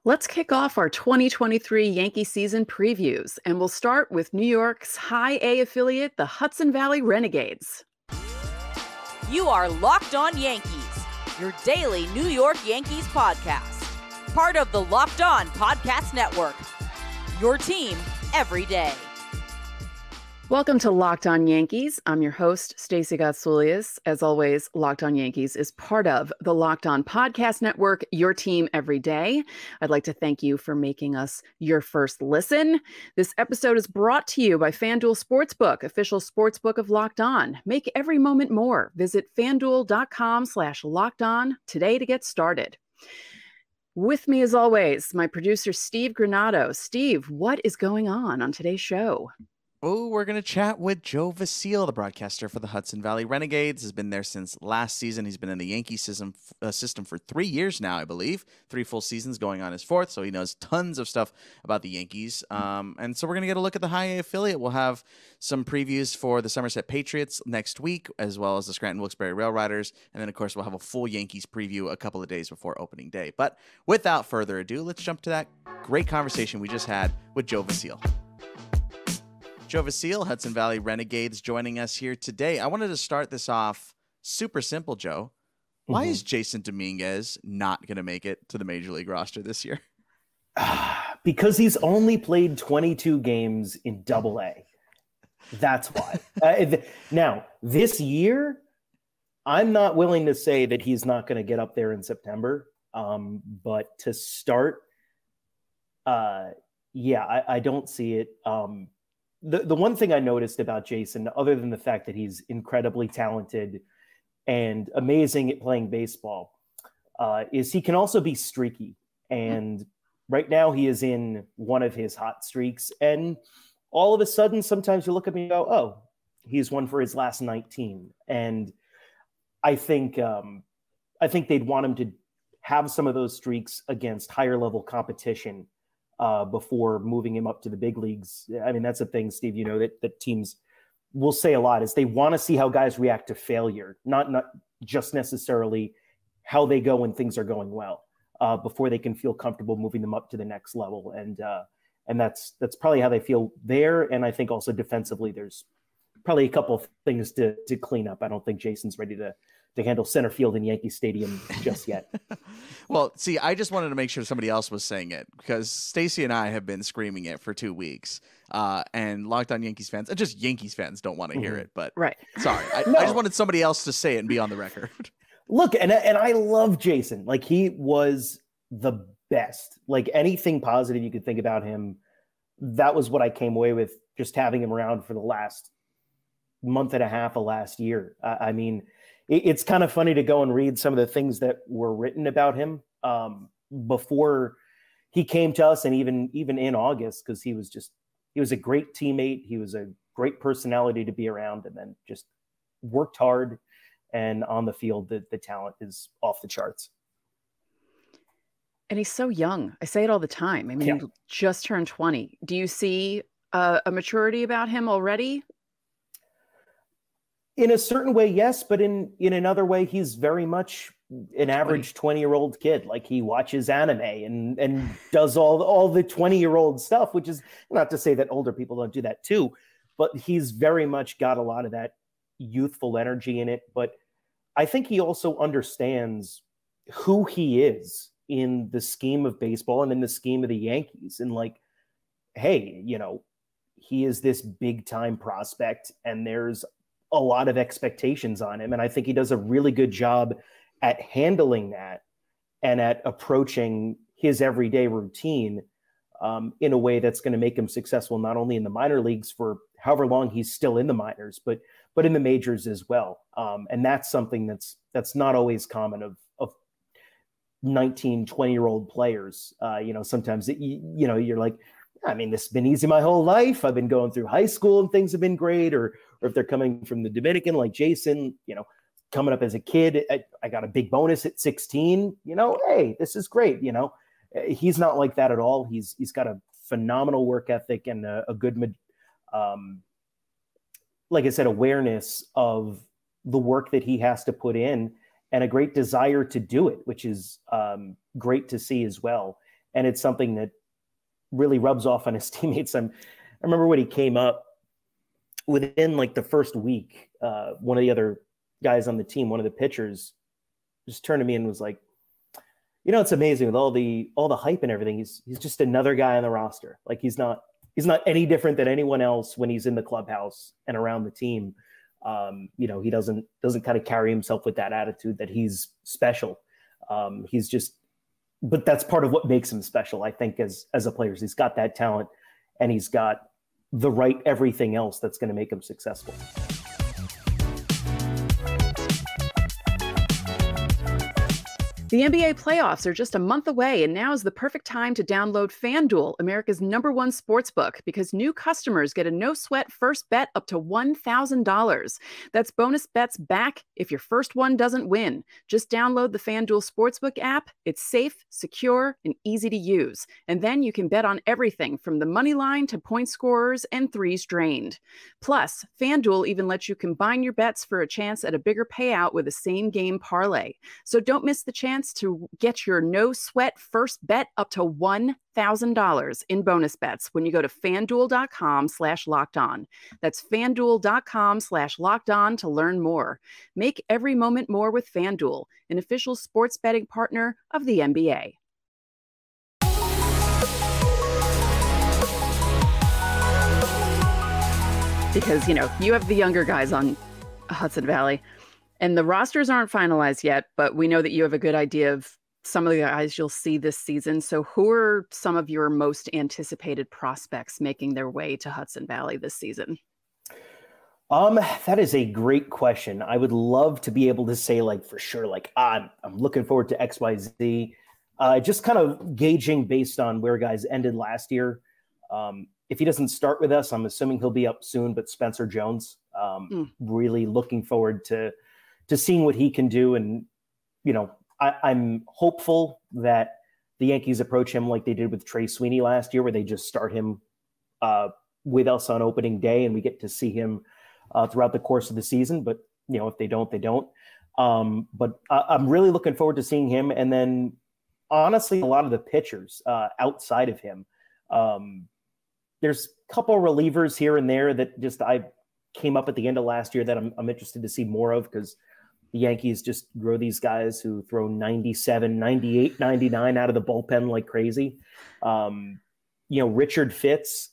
Let's kick off our 2023 Yankee season previews, and we'll start with New York's High A affiliate, the Hudson Valley Renegades. You are Locked On Yankees, your daily New York Yankees podcast. Part of the Locked On Podcast Network, your team every day. Welcome to Locked On Yankees. I'm your host, Stacey Gotsoulias. As always, Locked On Yankees is part of the Locked On Podcast Network, your team every day. I'd like to thank you for making us your first listen. This episode is brought to you by FanDuel Sportsbook, official sportsbook of Locked On. Make every moment more. Visit FanDuel.com/LockedOn today to get started. With me, as always, my producer, Steve Granado. Steve, what is going on today's show? Oh, we're going to chat with Joe Vasile, the broadcaster for the Hudson Valley Renegades. Has been there since last season. He's been in the Yankee system for 3 years now, I believe. 3 full seasons, going on his 4th, so he knows tons of stuff about the Yankees. And so we're going to get a look at the High A affiliate. We'll have some previews for the Somerset Patriots next week, as well as the Scranton Wilkes-Barre Rail Riders. And then, of course, we'll have a full Yankees preview a couple of days before opening day. But without further ado, let's jump to that great conversation we just had with Joe Vasile. Joe Vasile, Hudson Valley Renegades, joining us here today. I wanted to start this off super simple, Joe. Why is Jasson Dominguez not going to make it to the Major League roster this year? Because he's only played 22 games in Double-A. That's why. Now, this year, I'm not willing to say that he's not going to get up there in September. But to start, I don't see it. The one thing I noticed about Jasson, other than the fact that he's incredibly talented and amazing at playing baseball, is he can also be streaky. And right now he is in one of his hot streaks. And all of a sudden, sometimes you look at me and go, oh, he's won for his last 19. And I think they'd want him to have some of those streaks against higher level competition before moving him up to the big leagues. I mean, that's a thing, Steve, you know, that teams will say a lot, is they want to see how guys react to failure, not just necessarily how they go when things are going well, before they can feel comfortable moving them up to the next level. And that's probably how they feel there. And I think also defensively, there's probably a couple of things to clean up. I don't think Jason's ready to handle center field in Yankee Stadium just yet. Well, see, I just wanted to make sure somebody else was saying it, because Stacey and I have been screaming it for 2 weeks. And Locked On Yankees fans, and just Yankees fans, don't want to hear it. But right. Sorry, I just wanted somebody else to say it and be on the record. Look, and I love Jasson. Like, he was the best. Like, anything positive you could think about him, that was what I came away with, just having him around for the last month and a half of last year. I mean, it's kind of funny to go and read some of the things that were written about him before he came to us, and even in August, because he was a great teammate. He was a great personality to be around, and then just worked hard, and on the field, the talent is off the charts. And he's so young. I say it all the time. I mean, He just turned 20. Do you see a maturity about him already? In a certain way, yes, but in another way, he's very much an average 20-year-old kid. Like, he watches anime and does all the 20-year-old stuff, which is not to say that older people don't do that too, but he's very much got a lot of that youthful energy in it. But I think he also understands who he is in the scheme of baseball and in the scheme of the Yankees. And like, hey, you know, he is this big time prospect, and there's a lot of expectations on him. And I think he does a really good job at handling that and at approaching his everyday routine in a way that's going to make him successful, not only in the minor leagues for however long he's still in the minors, but in the majors as well. And that's something that's not always common of 19, 20-year-old players. Sometimes, you're like, I mean, this has been easy my whole life. I've been going through high school and things have been great. Or if they're coming from the Dominican, like Jasson, coming up as a kid, I got a big bonus at 16, hey, this is great. He's not like that at all. He's got a phenomenal work ethic and a good, like I said, awareness of the work that he has to put in and a great desire to do it, which is great to see as well. and it's something that really rubs off on his teammates. I remember when he came up, within like the first week, one of the other guys on the team, one of the pitchers, just turned to me and was like, it's amazing with all the hype and everything. He's just another guy on the roster. Like he's not any different than anyone else when he's in the clubhouse and around the team. He doesn't kind of carry himself with that attitude that he's special. But that's part of what makes him special, I think, as a player. He's got that talent and he's got the right everything else that's going to make him successful. The NBA playoffs are just a month away, and now is the perfect time to download FanDuel, America's #1 sportsbook, because new customers get a no-sweat first bet up to $1,000. That's bonus bets back if your first one doesn't win. Just download the FanDuel Sportsbook app. It's safe, secure, and easy to use. And then you can bet on everything from the money line to point scorers and threes drained. Plus, FanDuel even lets you combine your bets for a chance at a bigger payout with a same-game parlay. So don't miss the chance to get your no-sweat first bet up to $1,000 in bonus bets when you go to FanDuel.com/lockedon. That's FanDuel.com/lockedon to learn more. Make every moment more with FanDuel, an official sports betting partner of the NBA. Because, you have the younger guys on Hudson Valley. And the rosters aren't finalized yet, but we know that you have a good idea of some of the guys you'll see this season. So who are some of your most anticipated prospects making their way to Hudson Valley this season? That is a great question. I would love to be able to say for sure, I'm looking forward to XYZ. Just kind of gauging based on where guys ended last year. If he doesn't start with us, I'm assuming he'll be up soon, but Spencer Jones, really looking forward to seeing what he can do. And, I'm hopeful that the Yankees approach him like they did with Trey Sweeney last year, where they just start him with us on opening day and we get to see him throughout the course of the season. But, if they don't, they don't. But I'm really looking forward to seeing him. And then honestly, a lot of the pitchers outside of him, there's a couple of relievers here and there that I came up at the end of last year that I'm interested to see more of, because the Yankees just grow these guys who throw 97, 98, 99 out of the bullpen like crazy. Richard Fitz,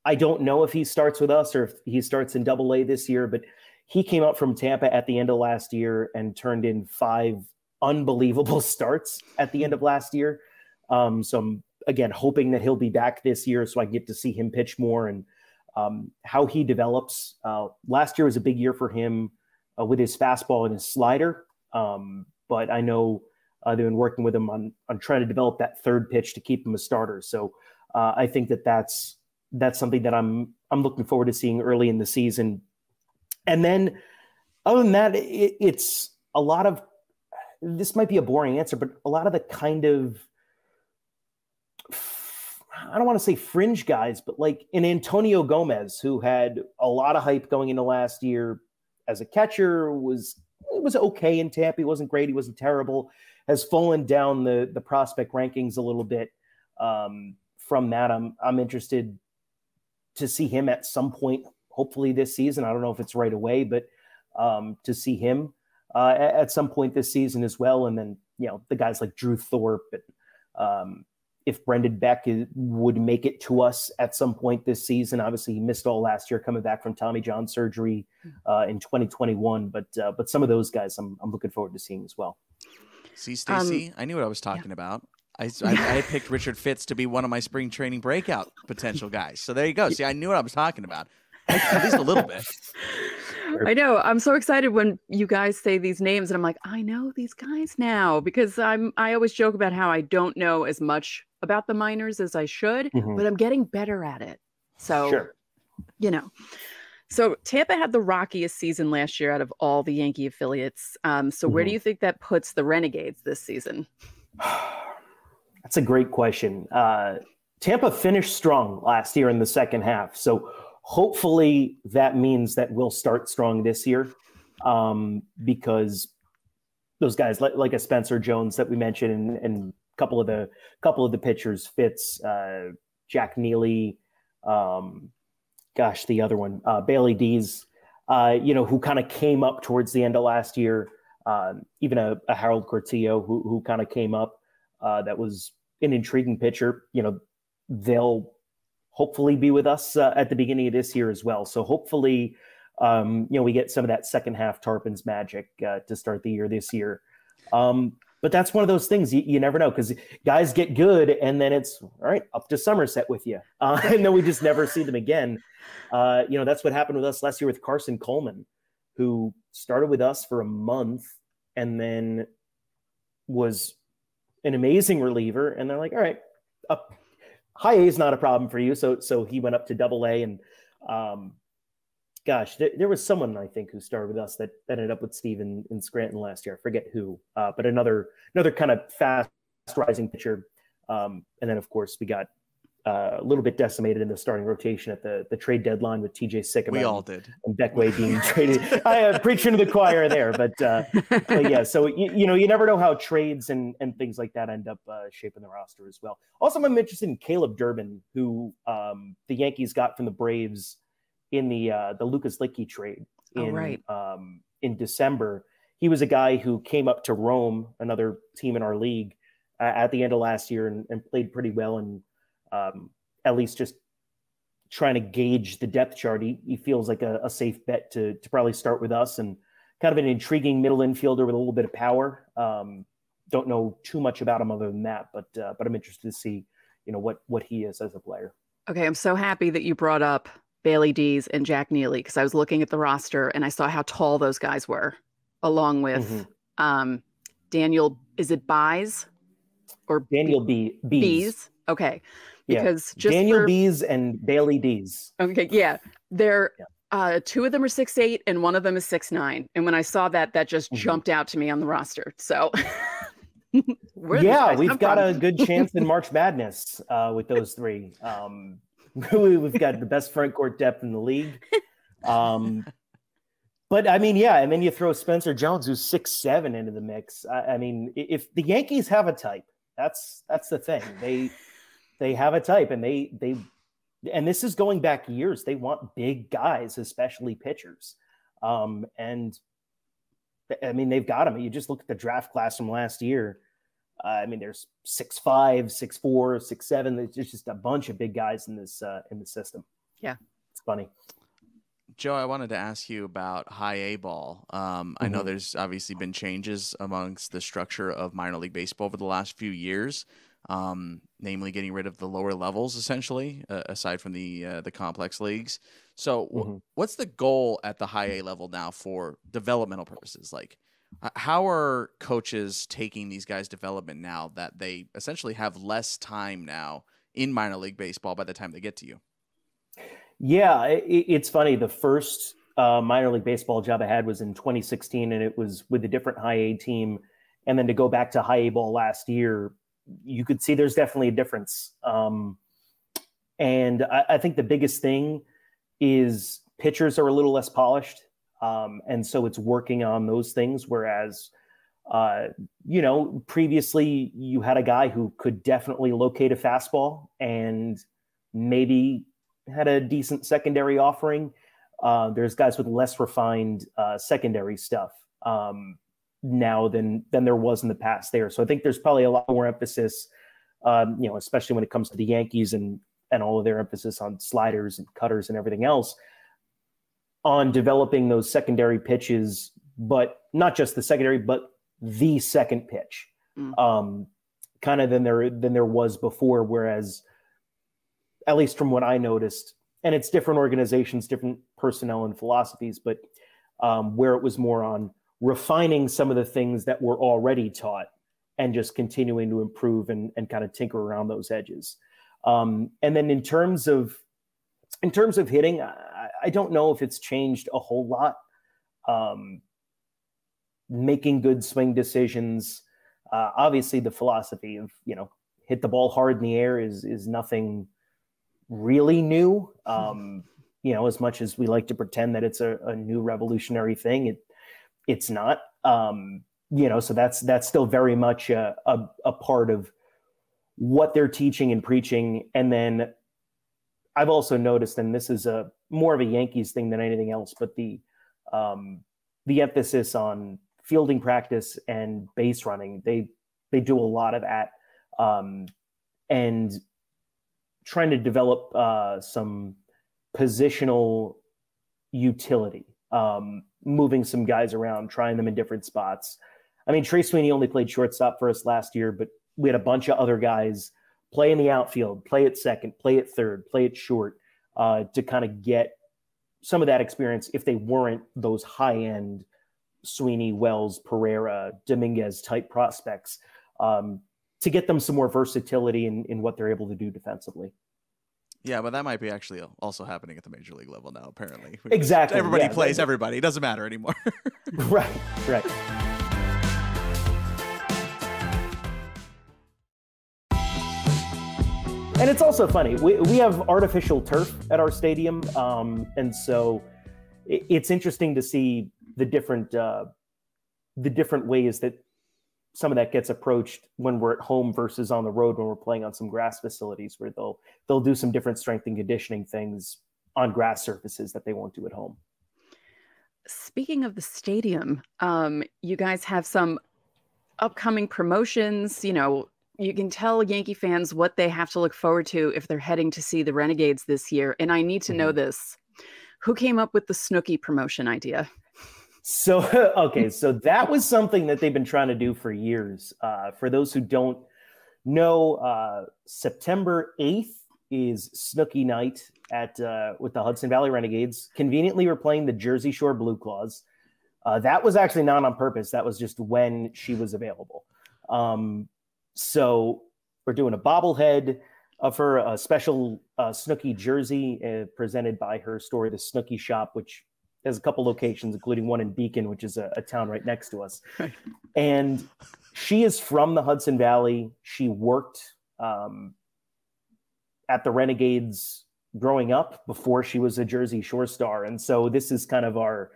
I don't know if he starts with us or if he starts in AA this year, but he came up from Tampa at the end of last year and turned in 5 unbelievable starts at the end of last year. So I'm, again, hoping that he'll be back this year so I get to see him pitch more and how he develops. Last year was a big year for him with his fastball and his slider. But I know they've been working with him on trying to develop that third pitch to keep him a starter. So I think that's something that I'm looking forward to seeing early in the season. And then other than that, it's a lot of, this might be a boring answer, but a lot of the kind of, I don't want to say fringe guys, but like an Antonio Gomez, who had a lot of hype going into last year as a catcher, was okay in Tampa. He wasn't great. He wasn't terrible. Has fallen down the prospect rankings a little bit. From that, I'm interested to see him at some point, hopefully this season. I don't know if it's right away, but to see him at some point this season as well. And then, the guys like Drew Thorpe, and if Brendan Beck would make it to us at some point this season. Obviously, he missed all last year coming back from Tommy John surgery in 2021. But some of those guys I'm looking forward to seeing as well. See, Stacey, I knew what I was talking about. I picked Richard Fitz to be one of my spring training breakout potential guys. So there you go. See, I knew what I was talking about, at least a little bit. I know. I'm so excited when you guys say these names, and I'm like, I know these guys now, because I always joke about how I don't know as much about the minors as I should, but I'm getting better at it. So, sure. So Tampa had the rockiest season last year out of all the Yankee affiliates. So where do you think that puts the Renegades this season? That's a great question. Tampa finished strong last year in the second half. So hopefully that means that we'll start strong this year, because those guys like a Spencer Jones that we mentioned and couple of the pitchers, Fitz, Jack Neely, the other one, Bailey Dees, who kind of came up towards the end of last year. Even a Harold Cortillo who kind of came up. That was an intriguing pitcher. They'll hopefully be with us at the beginning of this year as well. So hopefully, we get some of that second half Tarpons magic to start the year this year. But that's one of those things you never know, because guys get good and then it's all right, up to Somerset with you. And then we just never see them again. That's what happened with us last year with Carson Coleman, who started with us for a month and then was an amazing reliever. And they're like, all right, high A is not a problem for you. So he went up to double A. And there was someone, I think, who started with us that ended up with Steve in Scranton last year. I forget who, but another kind of fast rising pitcher. And then, of course, we got a little bit decimated in the starting rotation at the trade deadline with TJ Sycamore. We all did. And Beckway being traded. I am preaching to the choir there, but yeah. So you never know how trades and things like that end up shaping the roster as well. Also, I'm interested in Caleb Durbin, who the Yankees got from the Braves in the Lucas Licky trade in December. He was a guy who came up to Rome, another team in our league, at the end of last year and played pretty well. And at least just trying to gauge the depth chart, he feels like a safe bet to probably start with us, and kind of an intriguing middle infielder with a little bit of power. Don't know too much about him other than that, but I'm interested to see, what he is as a player. Okay. I'm so happy that you brought up Bailey Dees and Jack Neely, because I was looking at the roster and I saw how tall those guys were, along with Daniel, is it Buys or Daniel Bees? Okay. Because just Daniel Bees and Bailey Dees. Okay. Yeah. They're two of them are 6'8" and one of them is 6'9". And when I saw that just jumped out to me on the roster. So we've got a good chance in March Madness with those three. We've got the best front court depth in the league. But I mean, and then you throw Spencer Jones, who's 6'7", into the mix. I mean, if the Yankees have a type, that's the thing. They have a type, and and this is going back years. They want big guys, especially pitchers. And I mean, they've got them. You just look at the draft class from last year. I mean, there's 6'5", 6'4", 6'7". There's just a bunch of big guys in the system. Yeah, it's funny. Joe, I wanted to ask you about high A ball. I know there's obviously been changes amongst the structure of minor league baseball over the last few years, namely getting rid of the lower levels, essentially, aside from the complex leagues. So what's the goal at the high A level now for developmental purposes? Like, how are coaches taking these guys' development now that they essentially have less time now in minor league baseball by the time they get to you? Yeah, it's funny. The first minor league baseball job I had was in 2016, and it was with a different high A team. And then to go back to high A ball last year, you could see there's definitely a difference. And I think the biggest thing is pitchers are a little less polished. And so it's working on those things. Whereas, previously you had a guy who could definitely locate a fastball and maybe had a decent secondary offering. There's guys with less refined secondary stuff now than there was in the past there. So I think there's probably a lot more emphasis, especially when it comes to the Yankees and all of their emphasis on sliders and cutters and everything else, on developing those secondary pitches, but not just the secondary, but the second pitch, kind of than there was before. Whereas, at least from what I noticed, and it's different organizations, different personnel and philosophies, but where it was more on refining some of the things that were already taught and just continuing to improve and kind of tinker around those edges. And then in terms of hitting, I don't know if it's changed a whole lot. Making good swing decisions. Obviously the philosophy of, hit the ball hard in the air is nothing really new. As much as we like to pretend that it's a new revolutionary thing, it's not. So that's still very much a part of what they're teaching and preaching. And then I've also noticed, and this is a more of a Yankees thing than anything else, but the emphasis on fielding practice and base running, they do a lot of that, and trying to develop some positional utility, moving some guys around, trying them in different spots. I mean, Trey Sweeney only played shortstop for us last year, but we had a bunch of other guys play in the outfield, play at second, play at third, play at short, to kind of get some of that experience if they weren't those high-end Sweeney, Wells, Pereira, Dominguez type prospects, to get them some more versatility in what they're able to do defensively. Yeah, but that might be actually also happening at the major league level now, apparently. Exactly. Everybody plays everybody. It doesn't matter anymore. Right. And it's also funny. We have artificial turf at our stadium, and so it's interesting to see the different ways that some of that gets approached when we're at home versus on the road when we're playing on some grass facilities, where they'll do some different strength and conditioning things on grass surfaces that they won't do at home. Speaking of the stadium, you guys have some upcoming promotions. You can tell Yankee fans what they have to look forward to if they're heading to see the Renegades this year. And I need to know this. Who came up with the Snooki promotion idea? So that was something that they've been trying to do for years. For those who don't know, September 8th is Snooki night with the Hudson Valley Renegades. Conveniently, we're playing the Jersey Shore Blue Claws. That was actually not on purpose. That was just when she was available. So we're doing a bobblehead of her, a special Snooki jersey presented by her store, the Snooki Shop, which has a couple locations, including one in Beacon, which is a town right next to us. Right. And she is from the Hudson Valley. She worked at the Renegades growing up before she was a Jersey Shore star. And so this is kind of our,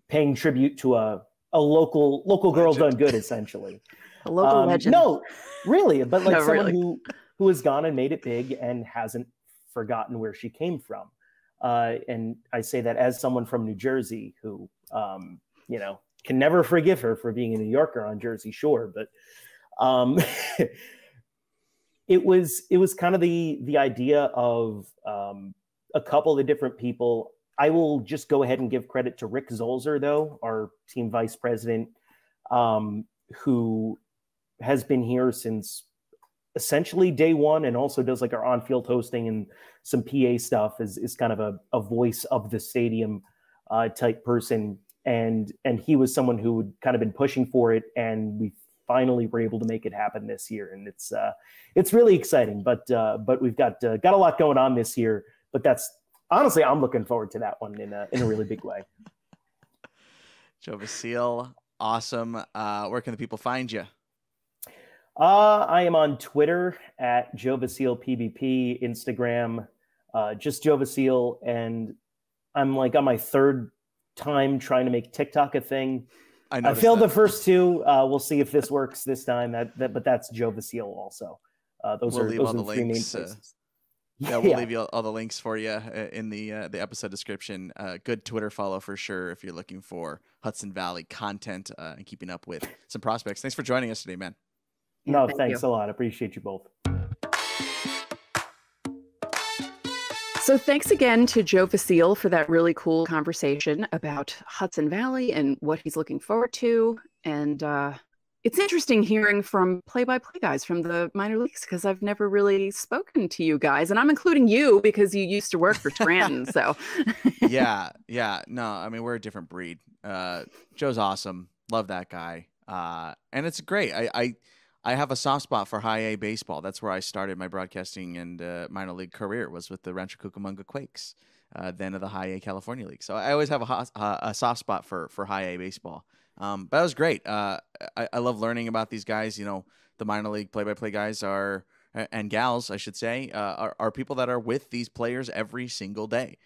paying tribute to a local girl done good, essentially. A local legend. No, really. But like someone really. who has gone and made it big and hasn't forgotten where she came from. And I say that as someone from New Jersey who, can never forgive her for being a New Yorker on Jersey Shore. But it was kind of the idea of a couple of different people. I will just go ahead and give credit to Rick Zolzer, though, our team vice president, who has been here since essentially day one, and also does like our on-field hosting and some PA stuff, is kind of a voice of the stadium type person. And he was someone who had kind of been pushing for it, and we finally were able to make it happen this year. And it's really exciting, but we've got a lot going on this year, but that's honestly, I'm looking forward to that one in a really big way. Joe Vasile, awesome. Where can the people find you? I am on Twitter at Joe Vasile PBP, Instagram, just Joe Vasile, and I'm like on my third time trying to make TikTok a thing. I failed the first two. We'll see if this works this time. But that's Joe Vasile also. Those are the three main places. Yeah, we'll leave you all the links for you in the episode description. Good Twitter follow for sure if you're looking for Hudson Valley content and keeping up with some prospects. Thanks for joining us today, man. No, thanks a lot. I appreciate you both. So thanks again to Joe Vasile for that really cool conversation about Hudson Valley and what he's looking forward to. And it's interesting hearing from play-by-play guys from the minor leagues, because I've never really spoken to you guys, and I'm including you because you used to work for Scranton. So yeah. No, I mean, we're a different breed. Joe's awesome. Love that guy. And it's great. I have a soft spot for high A baseball. That's where I started my broadcasting and minor league career, was with the Rancho Cucamonga Quakes, then of the high A California League. So I always have a soft spot for high A baseball. But that was great. I love learning about these guys. The minor league play-by-play guys are and gals, I should say, are people that are with these players every single day.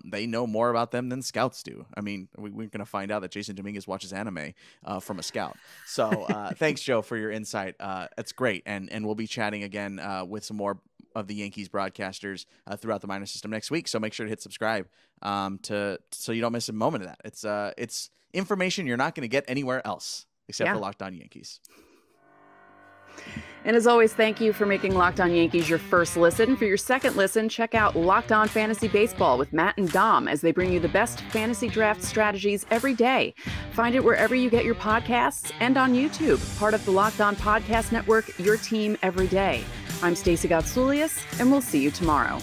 They know more about them than scouts do. I mean, we're going to find out that Jasson Dominguez watches anime from a scout. So thanks, Joe, for your insight. It's great. And we'll be chatting again with some more of the Yankees broadcasters throughout the minor system next week. So make sure to hit subscribe so you don't miss a moment of that. It's information you're not going to get anywhere else except for Locked On Yankees. And as always, thank you for making Locked On Yankees your first listen. For your second listen, check out Locked On Fantasy Baseball with Matt and Dom as they bring you the best fantasy draft strategies every day. Find it wherever you get your podcasts and on YouTube, part of the Locked On Podcast Network, your team every day. I'm Stacey Gotsoulias, and we'll see you tomorrow.